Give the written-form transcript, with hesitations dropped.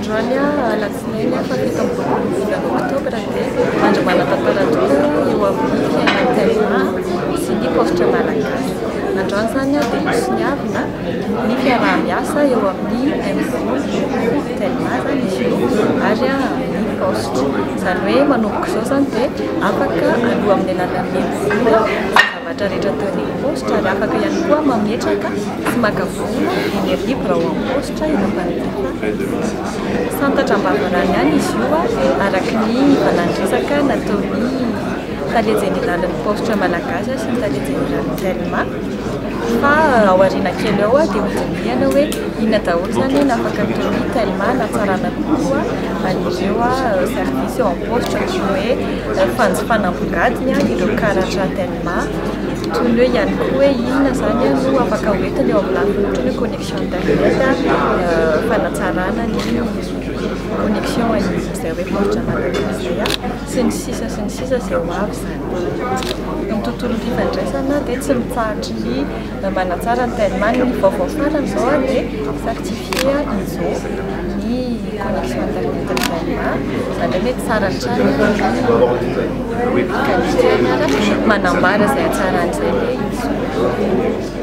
androany alatsinainy fafito amby oktobra dia andro manatantara tokoa eo amin'ny fiainan'ny Telma sy ny postre malagasy. Androany zany dia misy ny avina ny fiaraha-miasa eo amin'ny Telma zany izy io ary ny postre. Izany hoe manomboka izao zany dia afaka aloha amin'ny alalan'ny vola zavatra rehetra ataon'ny postre ary afaka ihany koa mametraka sy maka vola eny libra ao amin'ny postre eny am-pandeha. Santatram-bavarany ihany izy io araky ny valan-dresaka nataon'ny tale jeneralin'ny postre malagasy sy ny tale jeneralin'ny Telma. Fa ao aoriana kely ao dia hodinihana hoe inona daholo zany no afaka ataon'ny Telma natsarana kokoa an'ireo service eo amin'ny postre toy ny hoe fanambogadiny ireo karatra Telma. Toy ny hoe ihany koa hoe inona zany no afaka hoentiny eo amin'ny lafiny ohatra ny connexion internet fanatsarana ny connexion izay hoe postre malagasy sy ny sisa izay ho avy zany. Ny tontolo fifandraisana dia tsy mitsahatra ny manatsara ny Telma ny vaovao farany izao dia certifié ISO ny connexion internet ny Telma zany hoe tsara hatrany qualité manambara izay hatsarany izay le ISO.